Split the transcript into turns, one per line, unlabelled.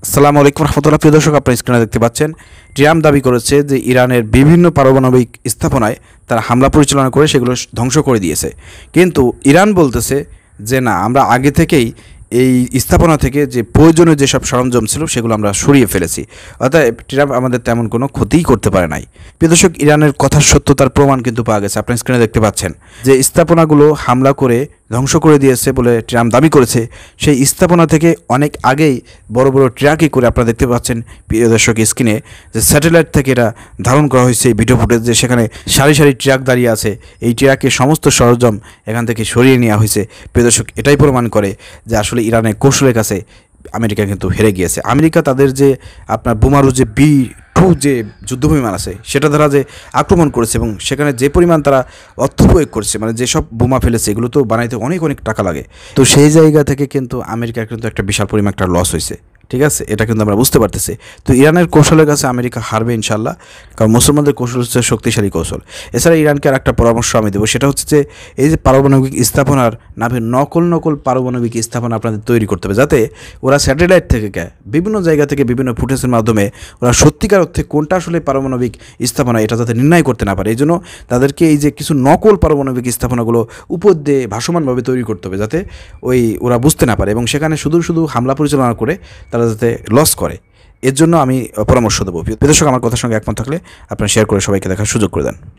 আসসালামু আলাইকুম রহমতুল্লাহ। প্রিয় দর্শক, আপনারা স্ক্রিনে দেখতে পাচ্ছেন ট্রাম্প দাবি করেছে যে ইরানের বিভিন্ন পারমাণবিক স্থাপনায় তারা হামলা পরিচালনা করে সেগুলো ধ্বংস করে দিয়েছে। কিন্তু ইরান বলতেছে যে না, আমরা আগে থেকেই এই স্থাপনা থেকে যে প্রয়োজনীয় যেসব সরঞ্জাম ছিল সেগুলো আমরা সরিয়ে ফেলেছি, অর্থাৎ ট্রাম্প আমাদের তেমন কোনো ক্ষতিই করতে পারে নাই। প্রিয় দর্শক, ইরানের কথার সত্যতার প্রমাণ কিন্তু পাওয়া গেছে। আপনার স্ক্রিনে দেখতে পাচ্ছেন যে স্থাপনাগুলো হামলা করে ধ্বংস করে দিয়েছে বলে ট্রাম্প দাবি করেছে। সেই স্থাপনা থেকে অনেক আগেই বড় বড় ট্রাকে করে আপনারা দেখতে পাচ্ছেন প্রিয় দর্শক স্ক্রিনে যে স্যাটেলাইট থেকে এটা ধারণ করা হয়েছে এই ভিডিও ফুটেজ, যে সেখানে সারি সারি ট্রাক দাঁড়িয়ে আছে। এই ট্রাকের সমস্ত সরঞ্জাম এখান থেকে সরিয়ে নেওয়া হয়েছে। প্রিয় দর্শক, এটাই প্রমাণ করে যে আসলে ইরানের কৌশলের কাছে আমেরিকা কিন্তু হেরে গিয়েছে। আমেরিকা তাদের যে আপনার বোমারু যে B-2 যে যুদ্ধবিমান আছে সেটা দ্বারা যে আক্রমণ করেছে এবং সেখানে যে পরিমাণ তারা অর্থ প্রয়োগ করছে, মানে যেসব বোমা ফেলেছে এগুলো তো বানাইতে অনেক অনেক টাকা লাগে। তো সেই জায়গা থেকে কিন্তু আমেরিকার কিন্তু একটা বিশাল পরিমাণ একটা লস হয়েছে। ঠিক আছে, এটা কিন্তু আমরা বুঝতে পারতেছি। তো ইরানের কৌশলের কাছে আমেরিকা হারবে ইনশাল্লাহ, কারণ মুসলমানদের কৌশল হচ্ছে শক্তিশালী কৌশল। এছাড়া ইরানকে আর একটা পরামর্শ আমি দেবো, সেটা হচ্ছে যে এই যে পারমাণবিক স্থাপনার নামে নকল পারমাণবিক স্থাপনা আপনাদের তৈরি করতে হবে, যাতে ওরা স্যাটেলাইট থেকে বিভিন্ন জায়গা থেকে বিভিন্ন ফুটেজের মাধ্যমে ওরা সত্যিকার অর্থে কোনটা আসলে পারমাণবিক স্থাপনা এটা যাতে নির্ণয় করতে না পারে। এই জন্য তাদেরকে এই যে কিছু নকল পারমাণবিক স্থাপনাগুলো উপর দিয়ে ভাসমানভাবে তৈরি করতে হবে, যাতে ওরা বুঝতে না পারে এবং সেখানে শুধু হামলা পরিচালনা করে তারা যাতে লস করে। এর জন্য আমি পরামর্শ দেবো। প্রিয় দর্শক, আমার কথার সঙ্গে একমত থাকলে আপনারা শেয়ার করে সবাইকে দেখার সুযোগ করে দেন।